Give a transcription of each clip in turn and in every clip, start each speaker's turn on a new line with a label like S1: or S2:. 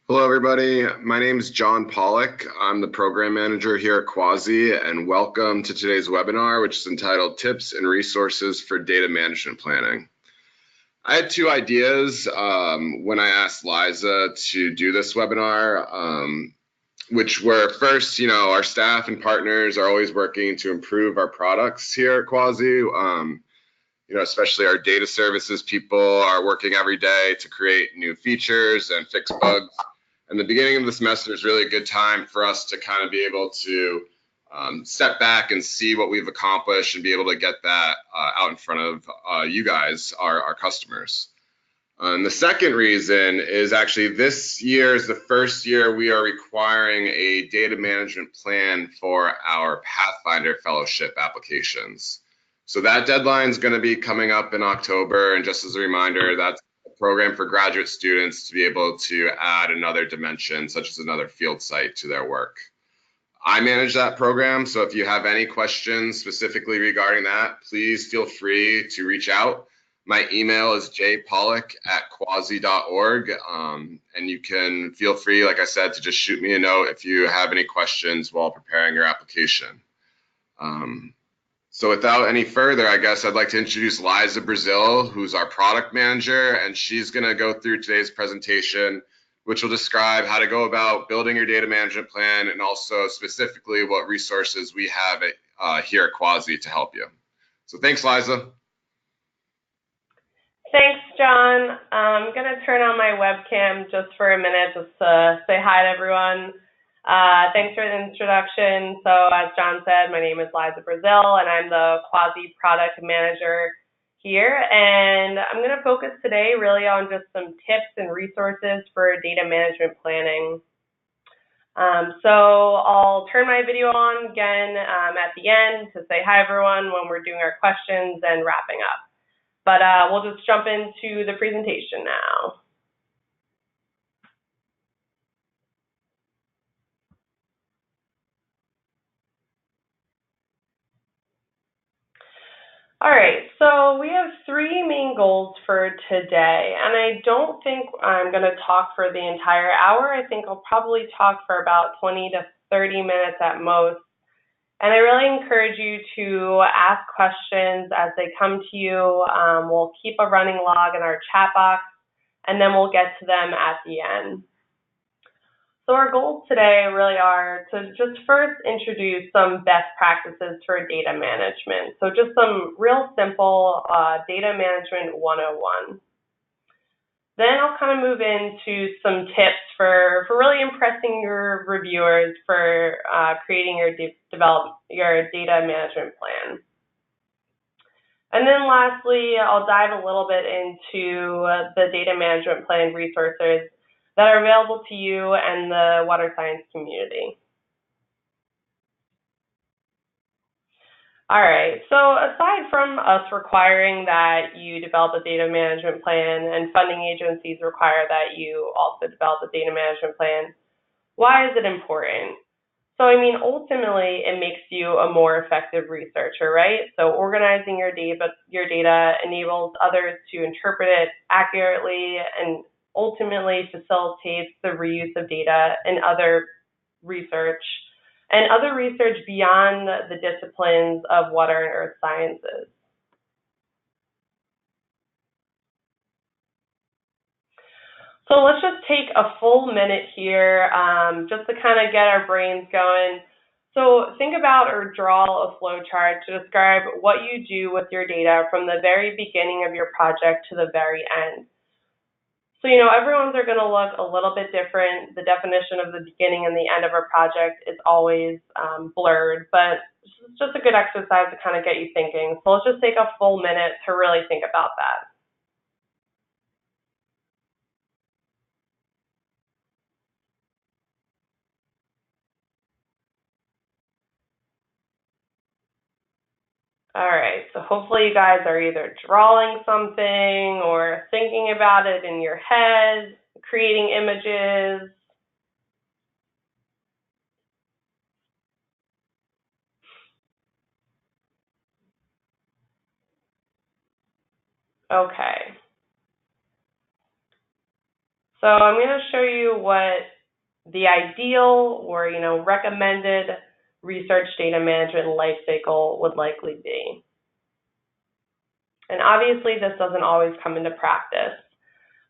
S1: Hello, everybody. My name is John Pollock. I'm the program manager here at CUAHSI, and welcome to today's webinar, which is entitled Tips and Resources for Data Management Planning. I had two ideas when I asked Liza to do this webinar, which were first, our staff and partners are always working to improve our products here at CUAHSI. Especially our data services people are working every day to create new features and fix bugs. And the beginning of the semester is really a good time for us to kind of be able to step back and see what we've accomplished and be able to get that out in front of you guys, our customers. And the second reason is actually this year is the first year we are requiring a data management plan for our Pathfinder Fellowship applications. So that deadline is going to be coming up in October, and just as a reminder, that's a program for graduate students to be able to add another dimension, such as another field site, to their work. I manage that program, so if you have any questions specifically regarding that, please feel free to reach out. My email is jpollock@cuahsi.org, and you can feel free, like I said, to just shoot me a note if you have any questions while preparing your application. So without any further, I guess I'd like to introduce Liza Brazil, who's our product manager, and she's going to go through today's presentation, which will describe how to go about building your data management plan and also specifically what resources we have here at CUAHSI to help you. So thanks, Liza.
S2: Thanks, John. I'm going to turn on my webcam just for a minute just to say hi to everyone. Thanks for the introduction. So as John said, my name is Liza Brazil, and I'm the CUAHSI product manager here. And I'm going to focus today really on just some tips and resources for data management planning. So I'll turn my video on again at the end to say hi, everyone, when we're doing our questions and wrapping up. But we'll just jump into the presentation now. All right, so we have three main goals for today, and I don't think I'm going to talk for the entire hour. I think I'll probably talk for about 20 to 30 minutes at most. And I really encourage you to ask questions as they come to you. We'll keep a running log in our chat box, and then we'll get to them at the end. So our goals today really are to just first introduce some best practices for data management. So just some real simple data management 101. Then I'll kind of move into some tips for really impressing your reviewers for creating your data management plan. And then lastly, I'll dive a little bit into the data management plan resources that are available to you and the water science community. All right, so aside from us requiring that you develop a data management plan and funding agencies require that you also develop a data management plan, why is it important? So, I mean, ultimately, it makes you a more effective researcher, right? So organizing your data enables others to interpret it accurately and ultimately facilitates the reuse of data in other research beyond the disciplines of water and earth sciences. So let's just take a full minute here just to kind of get our brains going. So think about or draw a flow chart to describe what you do with your data from the very beginning of your project to the very end. So, everyone's are going to look a little bit different. The definition of the beginning and the end of a project is always blurred, but it's just a good exercise to kind of get you thinking. So let's just take a full minute to really think about that. All right, so hopefully you guys are either drawing something or thinking about it in your head, creating images. Okay. So I'm going to show you what the ideal or recommended research data management lifecycle would likely be. And obviously this doesn't always come into practice.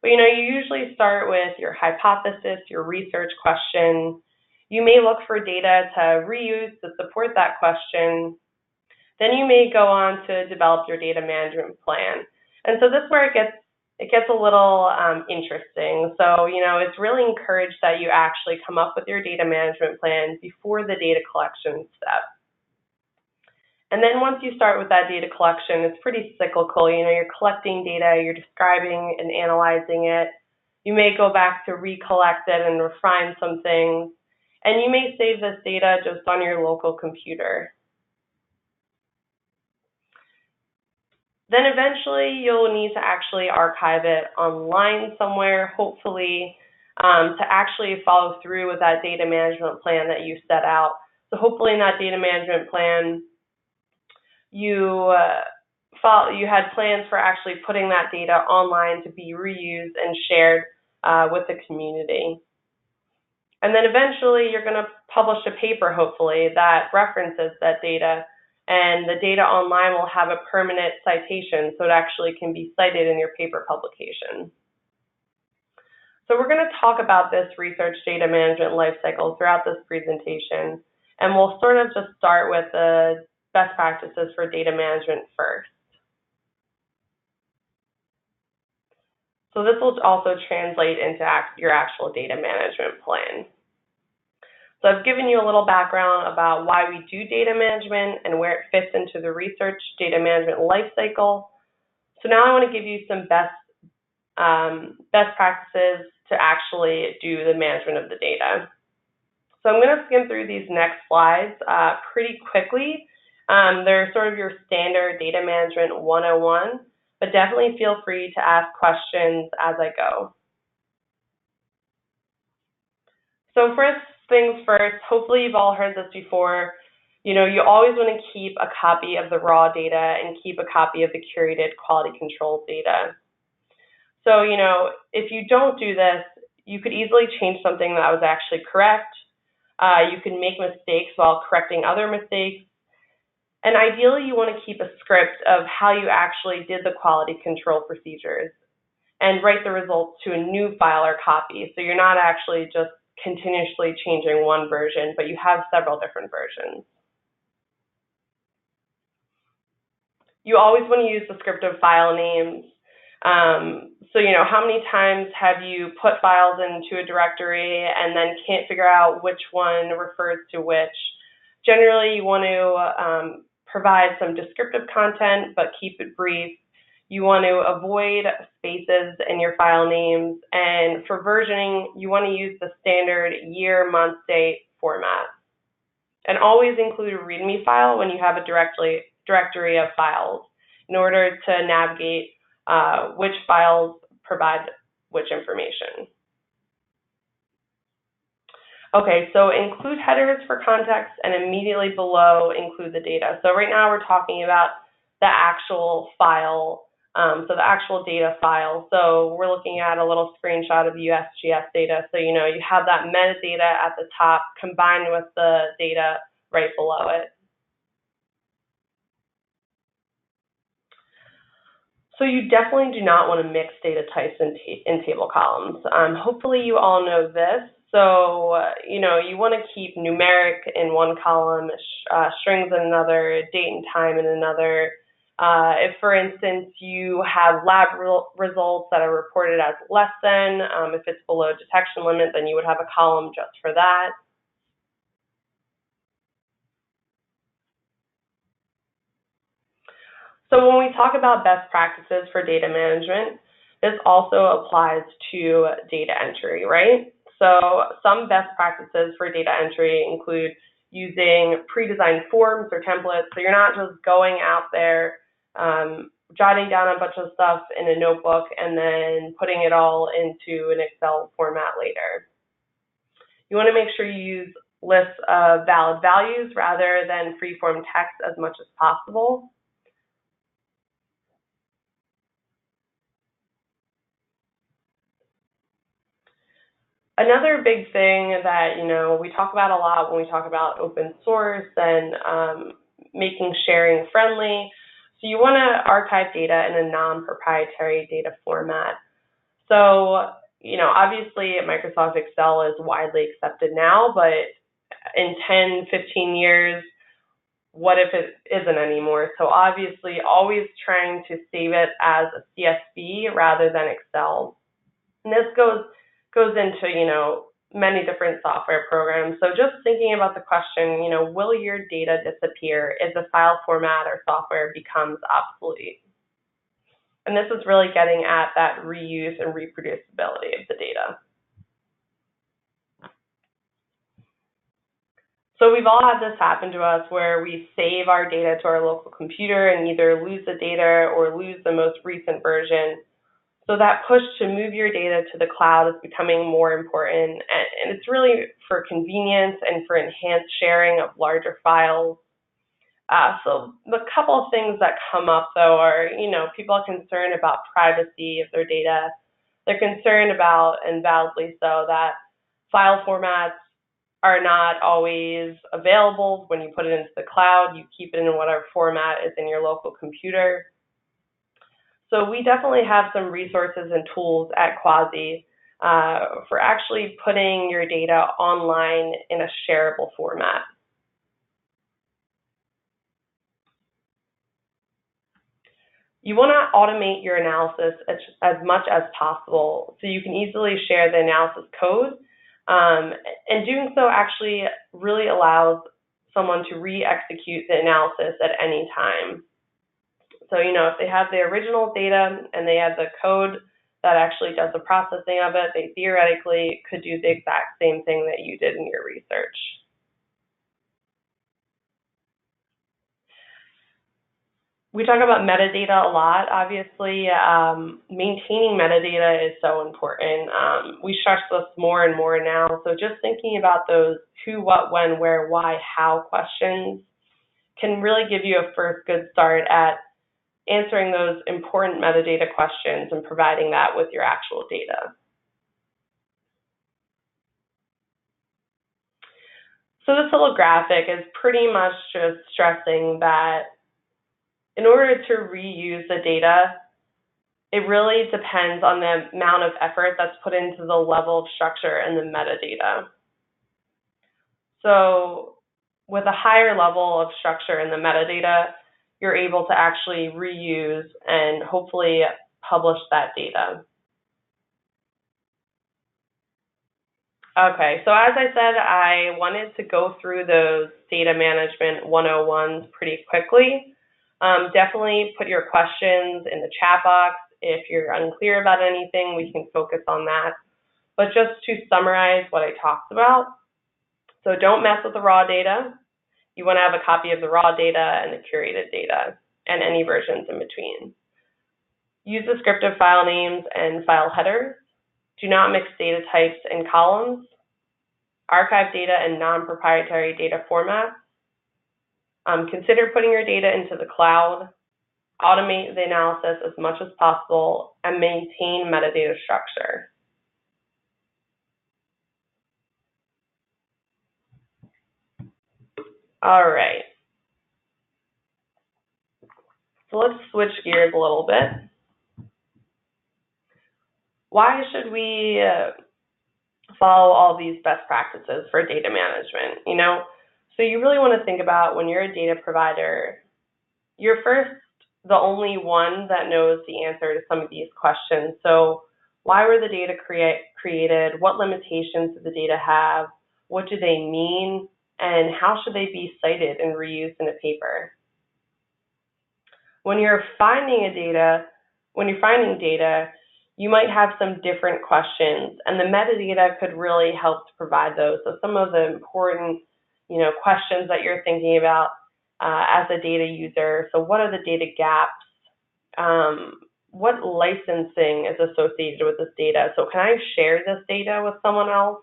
S2: But you usually start with your hypothesis, your research question. You may look for data to reuse to support that question. Then you may go on to develop your data management plan. And so this is where it gets a little interesting. So, it's really encouraged that you actually come up with your data management plan before the data collection step. And then once you start with that data collection, it's pretty cyclical. You're collecting data, you're describing and analyzing it. You may go back to recollect it and refine some things. And you may save this data just on your local computer. Then eventually you'll need to actually archive it online somewhere, hopefully, to actually follow through with that data management plan that you set out. So hopefully in that data management plan, you had plans for actually putting that data online to be reused and shared with the community. And then eventually you're going to publish a paper, hopefully, that references that data, and the data online will have a permanent citation, so it actually can be cited in your paper publication. So we're going to talk about this research data management lifecycle throughout this presentation, and we'll sort of just start with the best practices for data management first. So this will also translate into your actual data management plan. So I've given you a little background about why we do data management and where it fits into the research data management lifecycle. So now I want to give you some best practices to actually do the management of the data. So I'm going to skim through these next slides pretty quickly. They're sort of your standard data management 101, but definitely feel free to ask questions as I go. So first things first, hopefully you've all heard this before. You always want to keep a copy of the raw data and keep a copy of the curated quality control data. So, if you don't do this, you could easily change something that was actually correct. You can make mistakes while correcting other mistakes. And ideally, you want to keep a script of how you actually did the quality control procedures and write the results to a new file or copy. So you're not actually just continuously changing one version, but you have several different versions. You always want to use descriptive file names. So, how many times have you put files into a directory and then can't figure out which one refers to which? Generally, you want to provide some descriptive content, but keep it brief. You want to avoid spaces in your file names. And for versioning, you want to use the standard year, month, date format. And always include a README file when you have a directory of files in order to navigate which files provide which information. Okay, so include headers for context, and immediately below include the data. So right now we're talking about the actual file, so the actual data file. So we're looking at a little screenshot of USGS data. So you have that metadata at the top combined with the data right below it. So you definitely do not want to mix data types in table columns. Hopefully you all know this. So, you want to keep numeric in one column, strings in another, date and time in another. If, for instance, you have lab results that are reported as less than, if it's below detection limit, then you would have a column just for that. So when we talk about best practices for data management, this also applies to data entry, right? So some best practices for data entry include using pre-designed forms or templates. So you're not just going out there, jotting down a bunch of stuff in a notebook and then putting it all into an Excel format later. You want to make sure you use lists of valid values rather than free-form text as much as possible. Another big thing that, we talk about a lot when we talk about open source and making sharing friendly. So you want to archive data in a non-proprietary data format. So, obviously Microsoft Excel is widely accepted now, but in 10, 15 years, what if it isn't anymore? So obviously always trying to save it as a CSV rather than Excel. And this goes into, many different software programs. So just thinking about the question, will your data disappear if the file format or software becomes obsolete? And this is really getting at that reuse and reproducibility of the data. So we've all had this happen to us where we save our data to our local computer and either lose the data or lose the most recent version. So that push to move your data to the cloud is becoming more important, and it's really for convenience and for enhanced sharing of larger files. So the couple of things that come up though are, people are concerned about privacy of their data. They're concerned about, and validly so, that file formats are not always available when you put it into the cloud. You keep it in whatever format is in your local computer. So we definitely have some resources and tools at CUAHSI for actually putting your data online in a shareable format. You want to automate your analysis as much as possible so you can easily share the analysis code. And doing so actually really allows someone to re-execute the analysis at any time. So, if they have the original data and they have the code that actually does the processing of it, they theoretically could do the exact same thing that you did in your research. We talk about metadata a lot, obviously. Maintaining metadata is so important. We stress this more and more now. So just thinking about those who, what, when, where, why, how questions can really give you a first good start at answering those important metadata questions and providing that with your actual data. So this little graphic is pretty much just stressing that in order to reuse the data, it really depends on the amount of effort that's put into the level of structure and the metadata. So with a higher level of structure in the metadata, you're able to actually reuse and hopefully publish that data. Okay, so as I said, I wanted to go through those data management 101s pretty quickly. Definitely put your questions in the chat box. If you're unclear about anything, we can focus on that. But just to summarize what I talked about, so don't mess with the raw data. You want to have a copy of the raw data and the curated data and any versions in between. Use descriptive file names and file headers. Do not mix data types and columns. Archive data in non-proprietary data formats. Consider putting your data into the cloud. Automate the analysis as much as possible, and maintain metadata structure. All right. So let's switch gears a little bit. Why should we follow all these best practices for data management? So you really want to think about when you're a data provider, you're first the only one that knows the answer to some of these questions. So why were the data created? What limitations do the data have? What do they mean? And how should they be cited and reused in a paper? When you're finding data, you might have some different questions, and the metadata could really help to provide those. So some of the important, questions that you're thinking about as a data user. So what are the data gaps? What licensing is associated with this data? So can I share this data with someone else?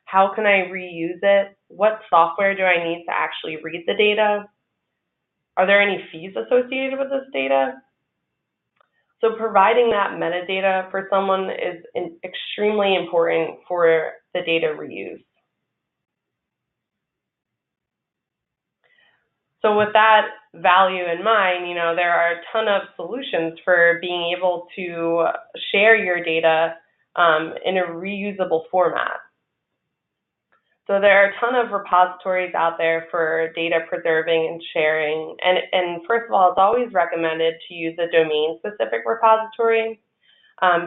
S2: How can I reuse it? What software do I need to actually read the data? Are there any fees associated with this data? So providing that metadata for someone is extremely important for the to data reuse. So with that value in mind, there are a ton of solutions for being able to share your data in a reusable format. So there are a ton of repositories out there for data preserving and sharing. And first of all, it's always recommended to use a domain-specific repository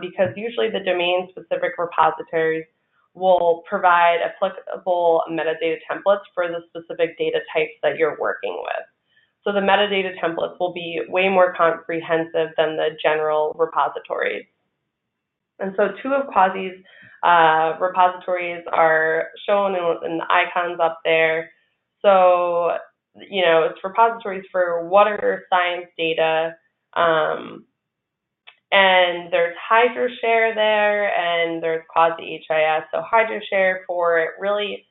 S2: because usually the domain-specific repositories will provide applicable metadata templates for the specific data types that you're working with. So the metadata templates will be way more comprehensive than the general repositories. And so two of CUAHSI's repositories are shown in the icons up there. So, it's repositories for water science data, and there's HydroShare there, and there's CUAHSI HIS. So HydroShare for really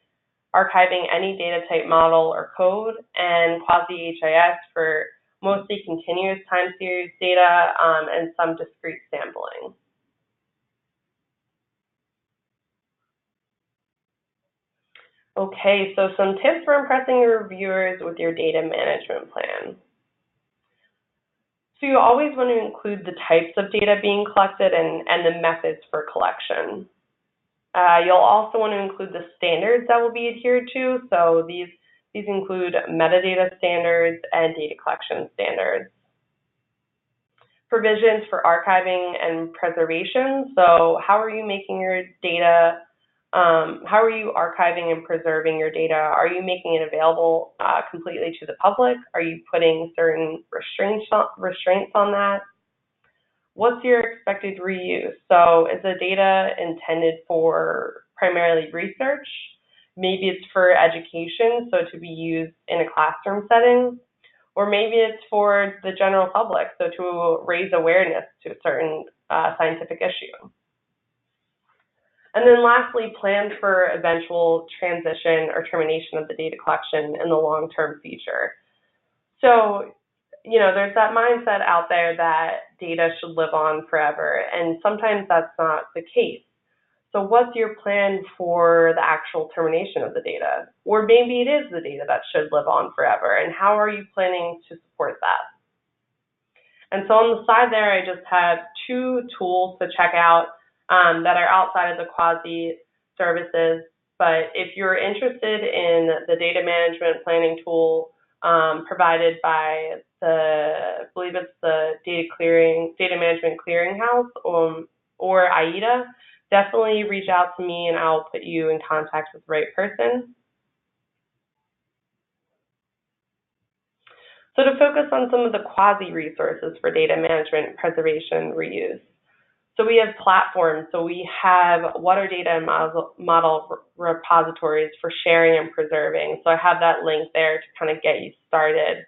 S2: archiving any data type model or code, and CUAHSI HIS for mostly continuous time series data and some discrete sampling. Okay, so some tips for impressing your reviewers with your data management plan. So you always want to include the types of data being collected and the methods for collection. You'll also want to include the standards that will be adhered to. So these include metadata standards and data collection standards. Provisions for archiving and preservation. So how are you making your data? How are you archiving and preserving your data? Are you making it available completely to the public? Are you putting certain restraints on that? What's your expected reuse? So is the data intended for primarily research? Maybe it's for education, so to be used in a classroom setting. Or maybe it's for the general public, so to raise awareness to a certain scientific issue. And then lastly, plan for eventual transition or termination of the data collection in the long-term future. So, there's that mindset out there that data should live on forever, and sometimes that's not the case. So what's your plan for the actual termination of the data? Or maybe it is the data that should live on forever, and how are you planning to support that? And so on the side there, I just have two tools to check out that are outside of the CUAHSI services. But if you're interested in the data management planning tool provided by I believe it's the Data Management Clearinghouse or AIDA, definitely reach out to me and I'll put you in contact with the right person. So to focus on some of the CUAHSI resources for data management, preservation, reuse. So we have platforms. So we have water data and model repositories for sharing and preserving. So I have that link there to kind of get you started.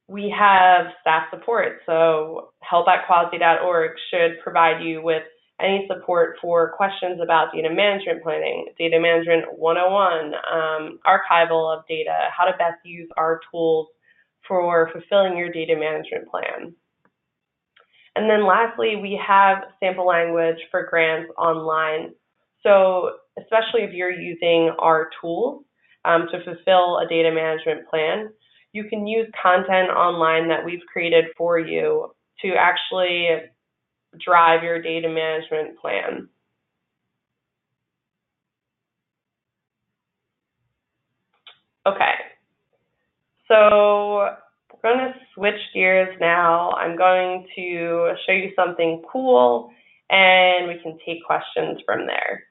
S2: We have staff support. So help@cuahsi.org should provide you with any support for questions about data management planning, data management 101, archival of data, how to best use our tools for fulfilling your data management plan. And then lastly, we have sample language for grants online. So especially if you're using our tools to fulfill a data management plan, you can use content online that we've created for you to actually drive your data management plan. Okay, so we're going to switch gears now. I'm going to show you something cool, and we can take questions from there.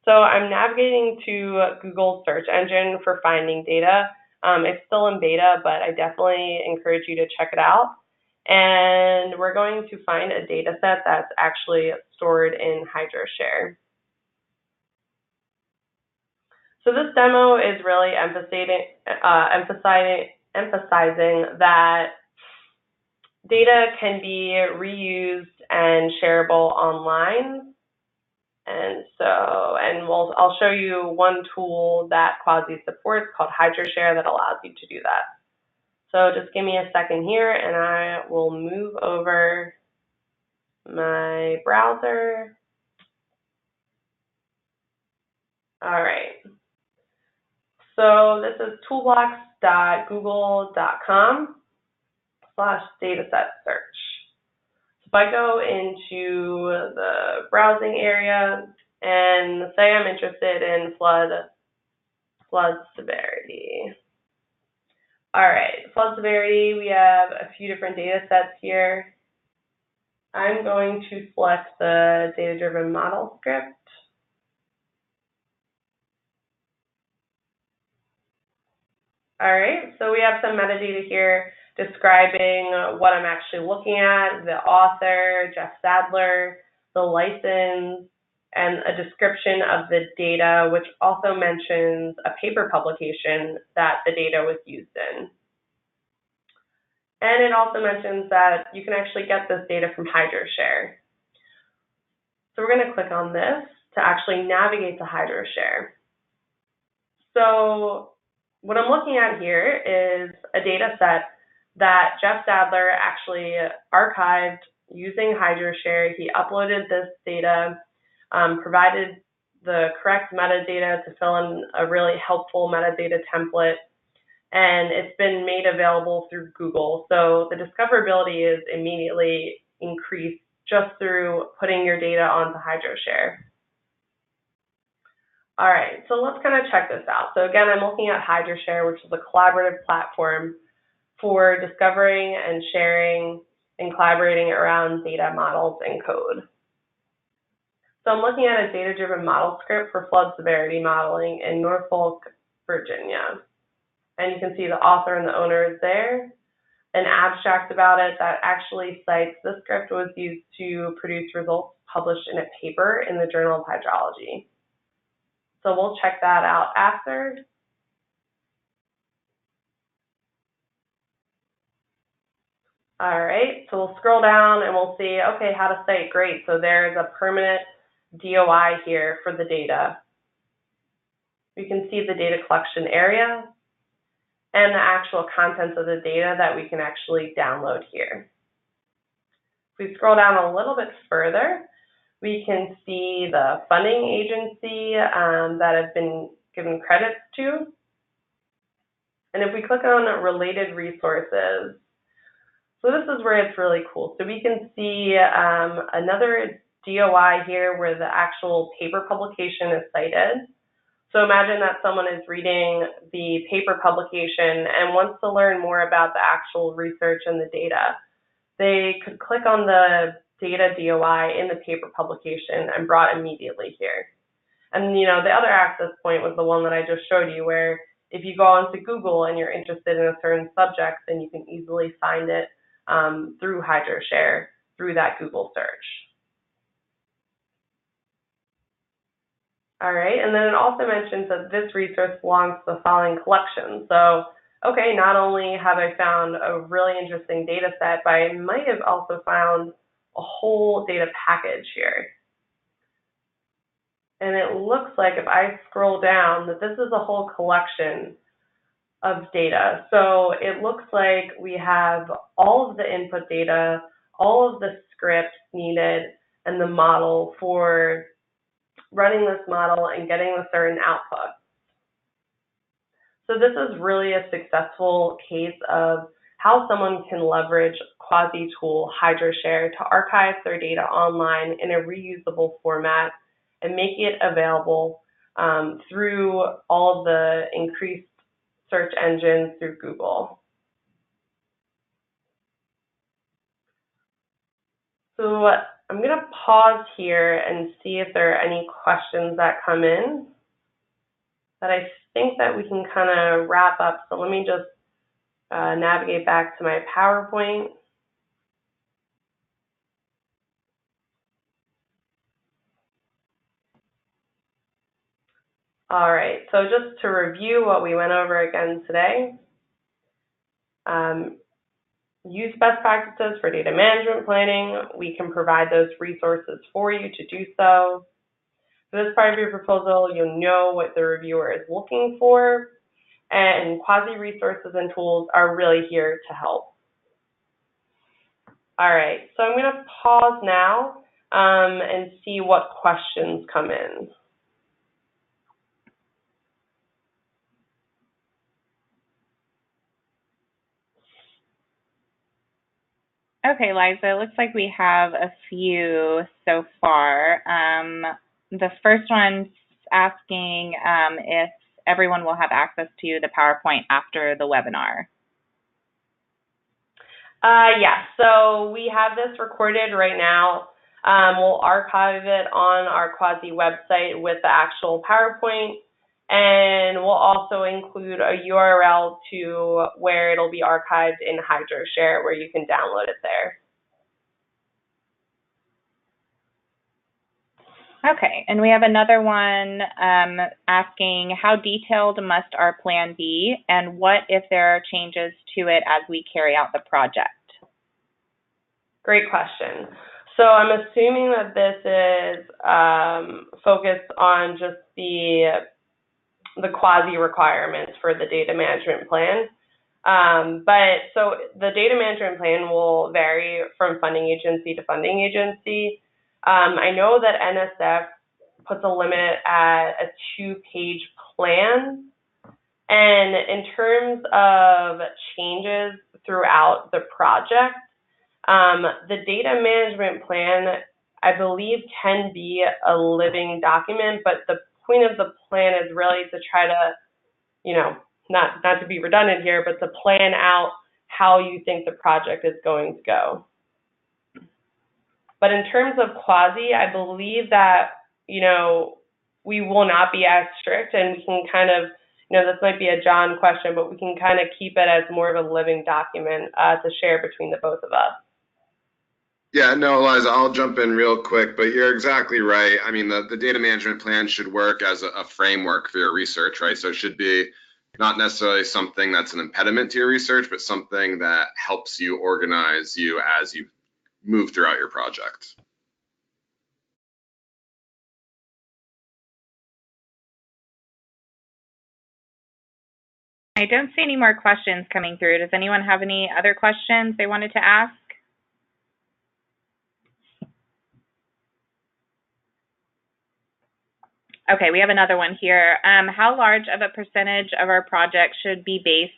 S2: So I'm navigating to Google's search engine for finding data. It's still in beta, but I definitely encourage you to check it out. And we're going to find a data set that's actually stored in HydroShare. So this demo is really emphasizing that data can be reused and shareable online. And I'll show you one tool that CUAHSI supports called HydroShare that allows you to do that. So just give me a second here and I will move over my browser. All right. So this is toolbox.google.com/dataset search. So if I go into the browsing area and say I'm interested in flood severity. All right, flood severity, we have a few different data sets here. I'm going to select the data-driven model script. All right, so we have some metadata here describing what I'm actually looking at, the author, Jeff Sadler, the license, and a description of the data, which also mentions a paper publication that the data was used in. And it also mentions that you can actually get this data from HydroShare. So we're going to click on this to actually navigate to HydroShare. So what I'm looking at here is a data set that Jeff Sadler actually archived using HydroShare. He uploaded this data, provided the correct metadata to fill in a really helpful metadata template, and it's been made available through Google. So the discoverability is immediately increased just through putting your data onto HydroShare. All right, so let's kind of check this out. So again, I'm looking at HydroShare, which is a collaborative platform for discovering and sharing and collaborating around data models and code. So I'm looking at a data-driven model script for flood severity modeling in Norfolk, Virginia. And you can see the author and the owner is there. An abstract about it that actually cites this script was used to produce results published in a paper in the Journal of Hydrology. So we'll check that out after. All right, so we'll scroll down and we'll see, okay, how to cite, great. So there's a permanent DOI here for the data. We can see the data collection area and the actual contents of the data that we can actually download here. If we scroll down a little bit further, we can see the funding agency that has been given credits to. And if we click on related resources, so this is where it's really cool. So we can see another DOI here where the actual paper publication is cited. So imagine that someone is reading the paper publication and wants to learn more about the actual research and the data. They could click on the data DOI in the paper publication and brought immediately here. And you know, the other access point was the one that I just showed you, where if you go onto Google and you're interested in a certain subject, then you can easily find it through HydroShare, through that Google search. All right, and then it also mentions that this resource belongs to the following collection. So, okay, not only have I found a really interesting data set, but I might have also found a whole data package here. And it looks like if I scroll down that this is a whole collection of data. So it looks like we have all of the input data, all of the scripts needed, and the model for running this model and getting the certain output. So this is really a successful case of how someone can leverage CUAHSI tool HydroShare to archive their data online in a reusable format and make it available through all the increased search engines through Google. So I'm going to pause here and see if there are any questions that come in. But I think that we can kind of wrap up. So let me just navigate back to my PowerPoint. All right, so just to review what we went over again today, use best practices for data management planning. We can provide those resources for you to do so. For this part of your proposal, you'll know what the reviewer is looking for, and CUAHSI resources and tools are really here to help. All right, so I'm going to pause now and see what questions come in.
S3: Okay, Liza, it looks like we have a few so far. The first one's asking if everyone will have access to the PowerPoint after the webinar.
S2: Yes, so we have this recorded right now. We'll archive it on our CUAHSI website with the actual PowerPoint, and we'll also include a URL to where it'll be archived in HydroShare, where you can download it there.
S3: Okay, and we have another one asking, how detailed must our plan be, and what if there are changes to it as we carry out the project?
S2: Great question. So I'm assuming that this is focused on just the CUAHSI requirements for the data management plan. But so the data management plan will vary from funding agency to funding agency. I know that NSF puts a limit at a 2-page plan. And in terms of changes throughout the project, the data management plan, I believe, can be a living document, but the point of the plan is really to try to, not to be redundant here, but to plan out how you think the project is going to go. But in terms of CUAHSI, I believe that, we will not be as strict, and we can kind of, this might be a John question, but we can kind of keep it as more of a living document to share between the both of us.
S1: Yeah, no, Liza, I'll jump in real quick, but you're exactly right. I mean, the data management plan should work as a framework for your research, right? So it should be not necessarily something that's an impediment to your research, but something that helps you organize you as you move throughout your project.
S3: I don't see any more questions coming through. Does anyone have any other questions they wanted to ask? Okay, we have another one here. How large of a percentage of our project should be based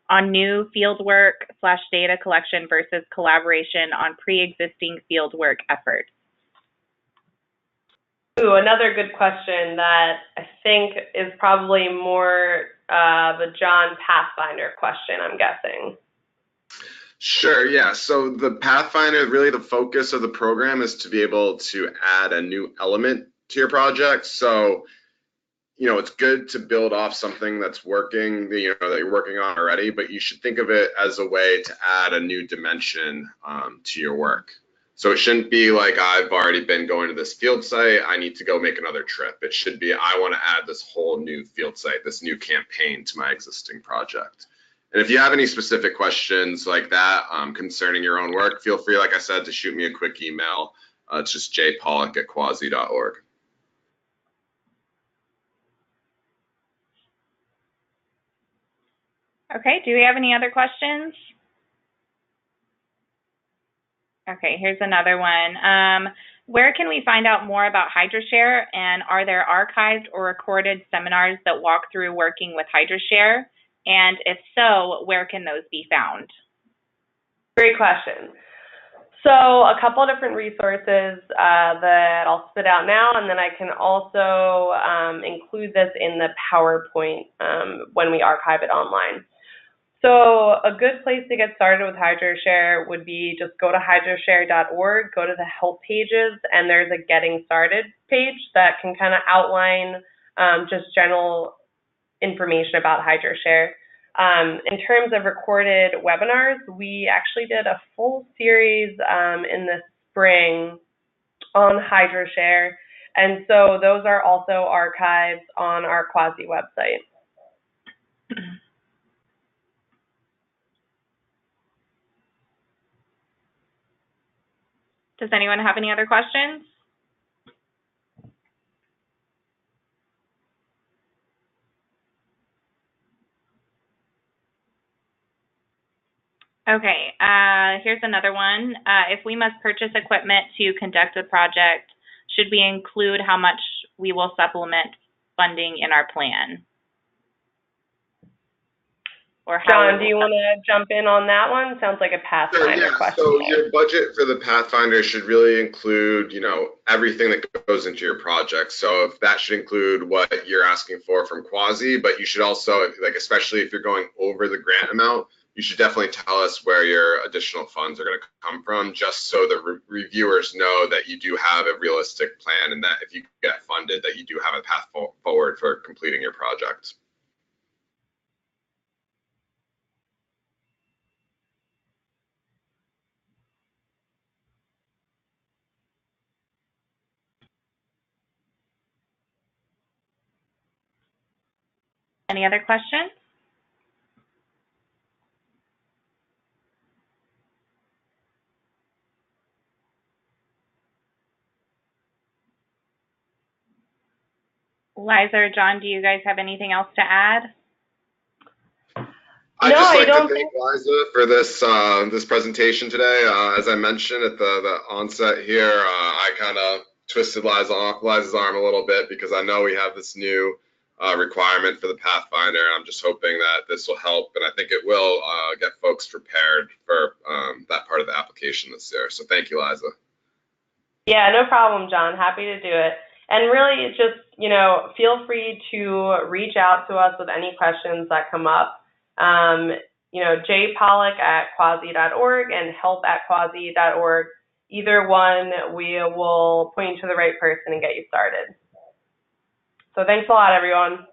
S3: on new fieldwork / data collection versus collaboration on pre-existing fieldwork efforts?
S2: Ooh, another good question that I think is probably more of a John Pathfinder question, I'm guessing.
S1: Sure, yeah. So the Pathfinder, really the focus of the program is to be able to add a new element to your project. So, it's good to build off something that's working, that you're working on already, but you should think of it as a way to add a new dimension to your work. So it shouldn't be like, I've already been going to this field site, I need to go make another trip. It should be, I want to add this whole new field site, this new campaign to my existing project. And if you have any specific questions like that concerning your own work, feel free, like I said, to shoot me a quick email. It's just jpollock@cuahsi.org.
S3: Okay, do we have any other questions? Okay, here's another one. Where can we find out more about HydroShare, and are there archived or recorded seminars that walk through working with HydroShare? And if so, where can those be found?
S2: Great question. So a couple of different resources that I'll spit out now, and then I can also include this in the PowerPoint when we archive it online. So a good place to get started with HydroShare would be just go to hydroshare.org, go to the help pages, and there's a getting started page that can kind of outline just general information about HydroShare. In terms of recorded webinars, we actually did a full series in the spring on HydroShare, and so those are also archived on our CUAHSI website.
S3: Does anyone have any other questions? Okay, here's another one. If we must purchase equipment to conduct the project, should we include how much we will supplement funding in our plan? or how?
S2: John, do you want to jump in on that one? Sounds like a
S1: Sure,
S2: Pathfinder
S1: yeah.
S2: question.
S1: So your budget for the Pathfinder should really include, everything that goes into your project. So if that should include what you're asking for from CUAHSI, but you should also, like, especially if you're going over the grant amount, you should definitely tell us where your additional funds are going to come from, just so the reviewers know that you do have a realistic plan and that if you get funded, that you do have a path forward for completing your project.
S3: Any other questions? Liza or John, do you guys have anything else to add?
S1: I'd
S2: No,
S1: just
S2: I
S1: like to
S2: don't
S1: thank Liza for this presentation today. As I mentioned at the onset here, I kind of twisted Liza's arm a little bit because I know we have this new requirement for the Pathfinder, and I'm just hoping that this will help, and I think it will get folks prepared for that part of the application this year. So thank you, Liza.
S2: Yeah, no problem, John. Happy to do it. And really, just, feel free to reach out to us with any questions that come up. jpollock@cuahsi.org and help@cuahsi.org. Either one, we will point you to the right person and get you started. So thanks a lot, everyone.